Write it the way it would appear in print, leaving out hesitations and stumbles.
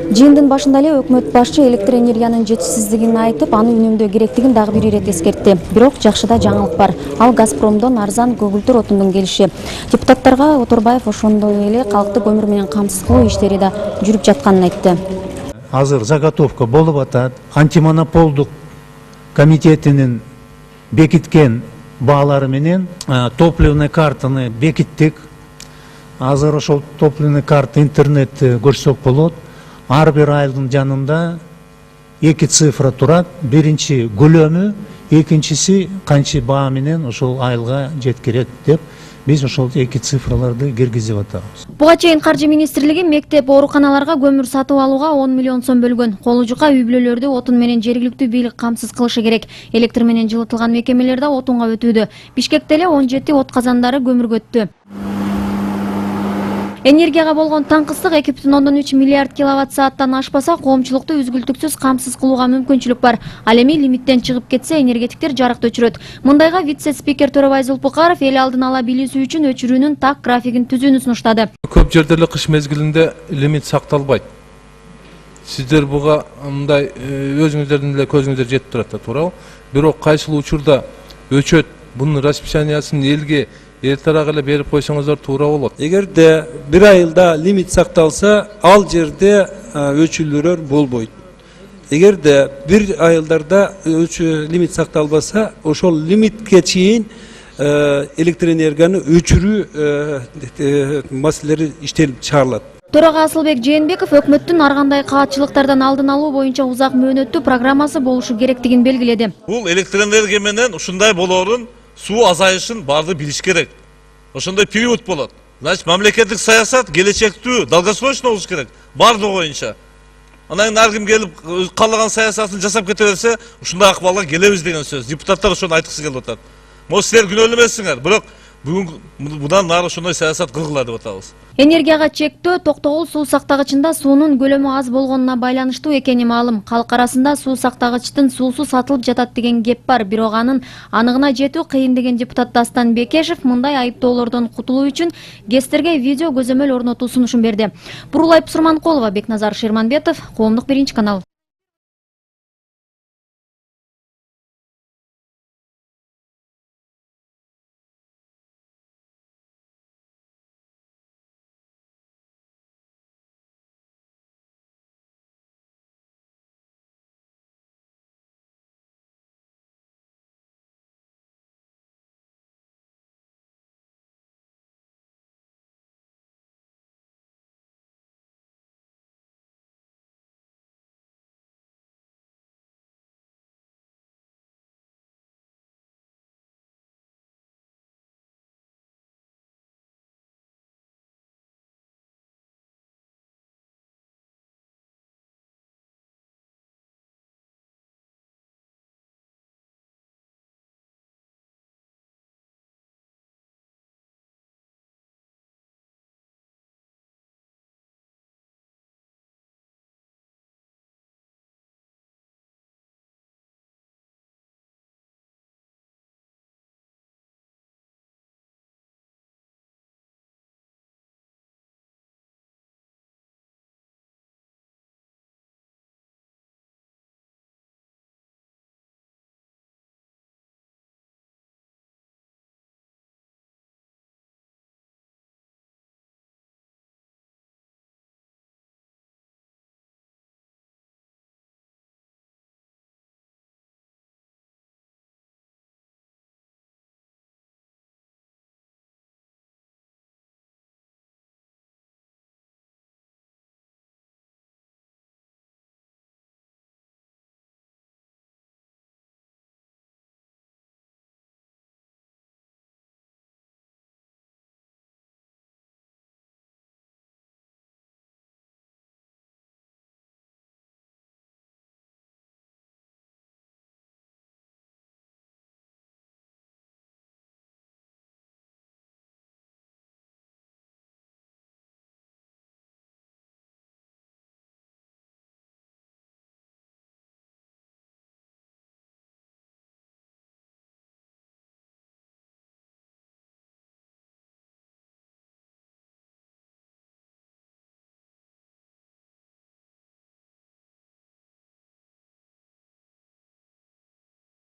Жыйындын башында эле өкмөт башчы электр энергиянын жетишсиздигин айтып, аны үнөмдөө керектигин дагы бир ирет эскертти. Бирок жакшыда жаңылык бар. Ал Газпромдон арзан көгүлтүр отундун келиши. Депутаттарга Оторбаев ошондой эле калкты көмүр менен камсыз кылуу иштери да жүрүп жатканын айтты. Азыр заготовка болуп атат. Антимонополдук комитетинин бекиткен баалары менен топливный картаны бекиттик. Азыр ошол топливный карта интернет көрсөк болот. Ар бир айдын жанында 2 цифра турат. Биринчи көлөмү, экинчиси канча баа менен ошол айылга жеткирет деп биз ошол 2 цифраларды киргизип атабыз. Буга чейин Каржы министрлиги мектеп ооруканаларга көмүр сатып алууга 10 миллион сом бөлгөн. Колу жука үй-бүлөлөрдү отун менен жергиликтүү бийлик камсыз кылышы керек. Электр менен жылытылган мекемелер да отунга өтүүдө. Бишкекте эле 17 от казандары көмүргө өттү. Энергияга болгон таңкыстык 2,3 миллиард киловатт сааттан ашпаса, коомчулукту үзгүлтүксүз камсыз кылууга мүмкүнчүлүк бар. Ал эми лимиттен чыгып кетсе, энергетиктер жарыкты өчүрөт. Мындайга вице-спикер Төрөбай Зулпукаров эл алдын ала билүүсү үчүн өчүрүүнүн так графигин түзүүнү сунуштады. Көп жерде эле кыш мезгилинде лимит сакталбайт. Сиздер буга мындай өзүңүздөрдүн эле көзүңүздөр жетип турат да, туурабы? Бирок кайсыл учурда өчөт, бунун расписаниясын элге эртерээк эле берип койсоңуздар туура болот. Эгерде бир айылда лимит сакталса, ал жерде өчүрүүлөр болбойт. Эгерде бир айылдарда лимит сакталбаса, ошол лимитке чейин электр энергияны өчүрүү маселелери иштелип чыгарылат. Төрага Асылбек Жээнбеков өкмөттүн ар кандай каатчылыктардан алдын алуу боюнча узак мөөнөттүү программасы болушу керектигин белгиледи. Бул электр энергия менен ушундай болоорун, суу азайышын барды билиш керек. Ошондой период болот. Значит, мамлекеттик саясат келечектүү, долгосрочно болуш керек. Барды боюнча. Анан ар ким келип каалаган саясатын жасап кете берсе, ушундай акыбалга келебиз деген сөз. Депутаттар ошону айткысы келип атат. Мо силер күнөөлүү эмессиңер, бирок бүгүн мындан нары ошондой саясат кылгыла деп атабыз. Энергияга чектөө Токтогул суу сактагычында суунун көлөмү аз болгонуна байланыштуу экени маалым. Калк арасында суу сактагычтын суусу сатылып жатат деген кеп бар, бирок анын анығына жетүү кыйын деген депутат Дастан Бекешев мындай айыптоолордон кутулуу үчүн ГЭСтерге видео көзөмөл орнотуу сунушун берди. Бурулай Пусурманкулова, Бекназар Шерманбетов, Коомдук 1 канал.